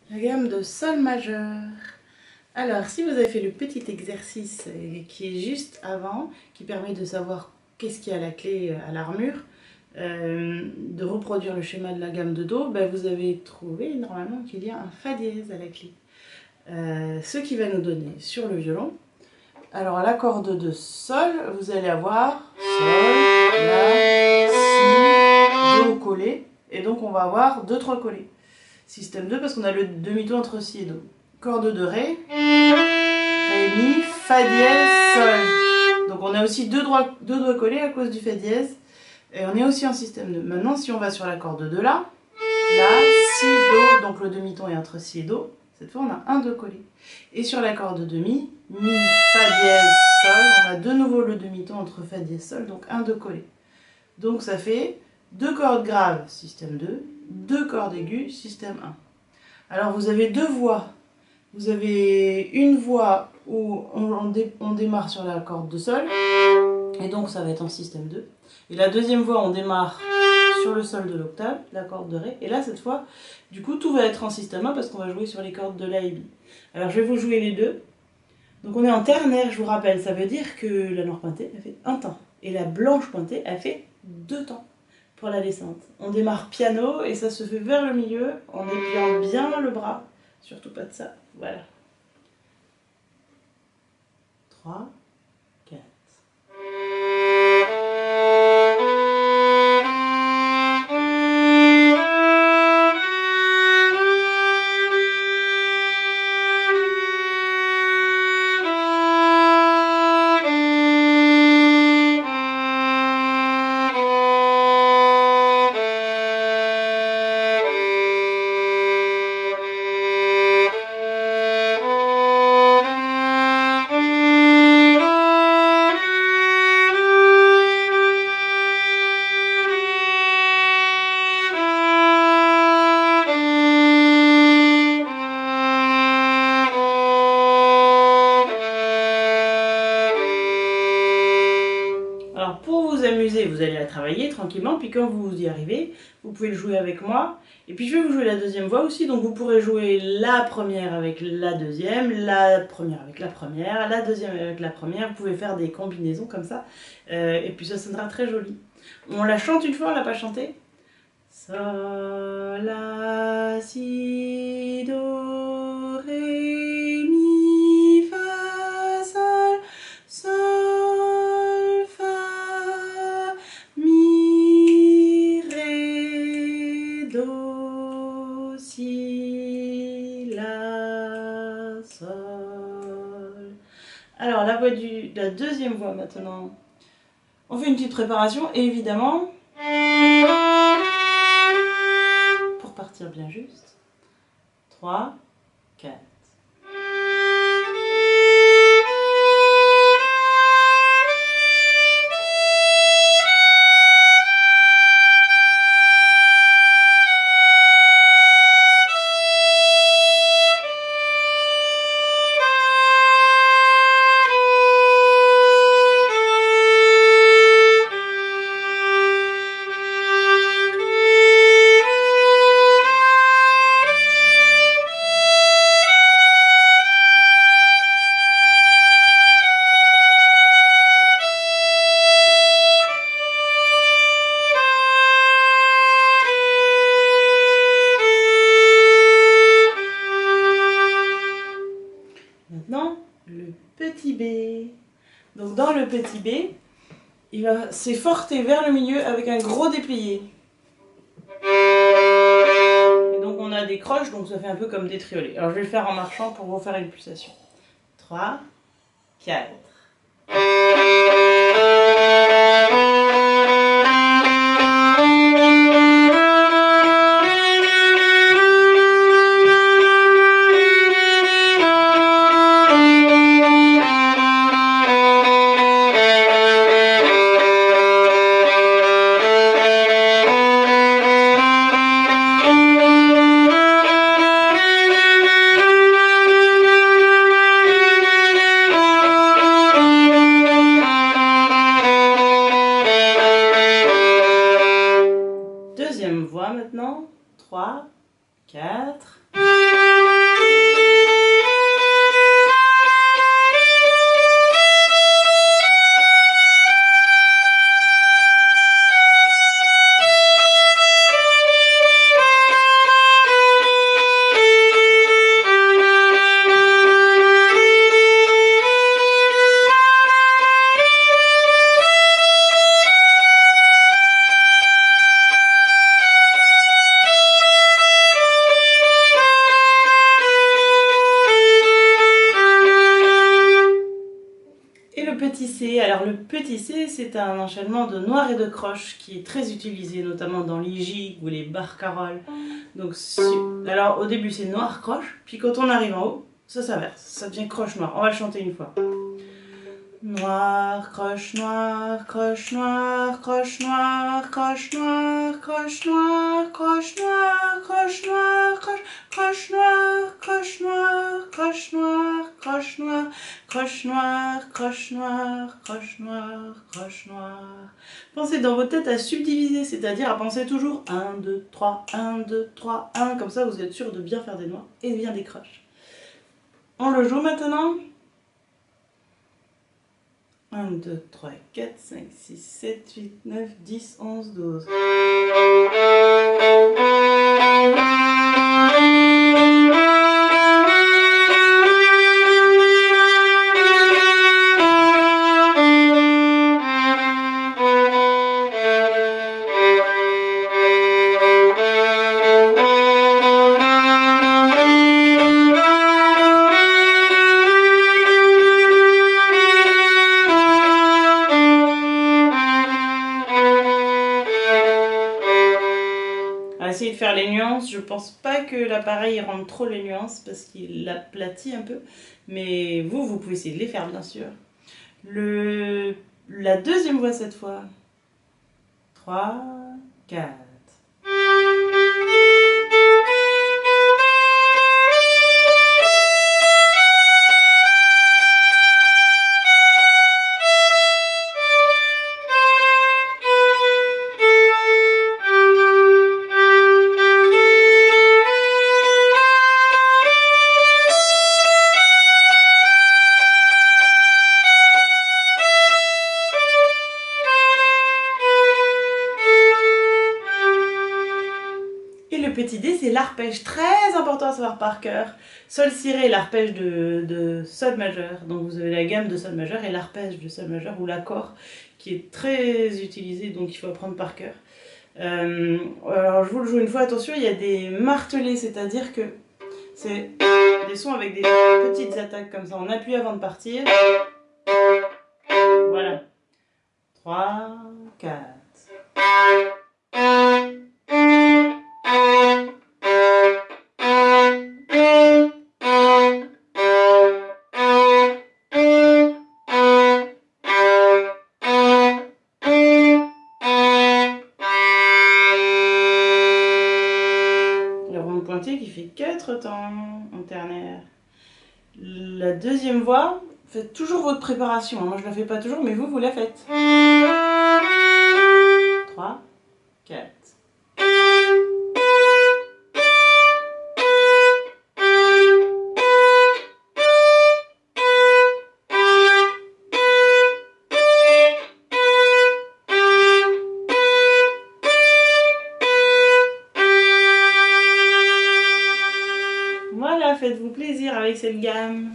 La gamme de sol majeur. Alors, si vous avez fait le petit exercice qui est juste avant, qui permet de savoir qu'est-ce qu'il y a à la clé à l'armure, de reproduire le schéma de la gamme de Do, ben vous avez trouvé normalement qu'il y a un Fa dièse à la clé. Ce qui va nous donner sur le violon. Alors, l'accord de Sol, vous allez avoir Sol, La, Si, Do collé, et donc on va avoir 2-3 collés. Système 2 parce qu'on a le demi-ton entre Si et Do. Corde de Ré, Ré, Mi, Fa dièse, Sol. Donc on a aussi deux doigts collés à cause du Fa dièse. Et on est aussi en système 2. Maintenant, si on va sur la corde de La, La, Si, Do, donc le demi-ton est entre Si et Do. Cette fois, on a un Do collé. Et sur la corde de Mi, Mi, Fa dièse, Sol, on a de nouveau le demi-ton entre Fa dièse, Sol, donc un Do collé. Donc ça fait 2 cordes graves, système 2, 2 cordes aiguës, système 1. Alors vous avez deux voix. Vous avez une voix où on démarre sur la corde de Sol, et donc ça va être en système 2. Et la deuxième voix, on démarre sur le Sol de l'octave, la corde de Ré. Et là, cette fois, du coup, tout va être en système 1 parce qu'on va jouer sur les cordes de La et Mi. Alors je vais vous jouer les deux. Donc on est en ternaire, je vous rappelle. Ça veut dire que la noire pointée a fait un temps. Et la blanche pointée a fait 2 temps pour la descente. On démarre piano et ça se fait vers le milieu en dépliant bien le bras. Surtout pas de ça. Voilà. 3, 4. Alors pour vous amuser, vous allez la travailler tranquillement, puis quand vous y arrivez, vous pouvez le jouer avec moi. Et puis je vais vous jouer la deuxième voix aussi, donc vous pourrez jouer la première avec la deuxième, la première avec la première, la deuxième avec la première. Vous pouvez faire des combinaisons comme ça, et puis ça sonnera très joli. On la chante une fois, on l'a pas chantée? Sol, La, Si, Do, Ré, Mi, Fa, Sol, Sol, Fa, Mi, Ré, Do, Si, La, Sol. Alors la deuxième voix maintenant. On fait une petite préparation et évidemment, pour partir bien juste, 3, 4. Maintenant, le petit B. Donc dans le petit B, c'est forté vers le milieu avec un gros déplié. Et donc on a des croches, donc ça fait un peu comme des triolets. Alors je vais le faire en marchant pour vous faire une pulsation. 3, 4. Deuxième voix maintenant. 3, 4. Petit C. Alors le petit C, c'est un enchaînement de noir et de croche qui est très utilisé notamment dans les gigs ou les barcarolles. Donc alors au début c'est noir croche, puis quand on arrive en haut, ça s'inverse, ça devient croche noire. On va le chanter une fois. Noir, croche noir, croche noir, croche noir, croche noir, croche noir, croche noir, croche noir, croche noir, croche noir, croche noir, croche noir, croche noir, croche noir, croche noir, croche noir. Pensez dans votre tête à subdiviser, c'est-à-dire à penser toujours 1, 2, 3, 1, 2, 3, 1, comme ça vous êtes sûr de bien faire des noirs et bien des croches. On le joue maintenant. 1, 2, 3, 4, 5, 6, 7, 8, 9, 10, 11, 12. Essayer de faire les nuances, je pense pas que l'appareil rende trop les nuances parce qu'il l'aplatit un peu, mais vous pouvez essayer de les faire bien sûr. La deuxième voix cette fois. 3, 4. Le petit D, c'est l'arpège, très important à savoir par cœur. Sol ciré, l'arpège de sol majeur. Donc vous avez la gamme de sol majeur et l'arpège de sol majeur ou l'accord qui est très utilisé, donc il faut apprendre par cœur. Alors je vous le joue une fois, attention, il y a des martelés, c'est-à-dire que c'est des sons avec des petites attaques comme ça. On appuie avant de partir. Voilà. 3, 4. Pointé qui fait 4 temps en ternaire. La deuxième voix, faites toujours votre préparation. Moi je la fais pas toujours, mais vous la faites. 3, 4. Voilà, faites-vous plaisir avec cette gamme.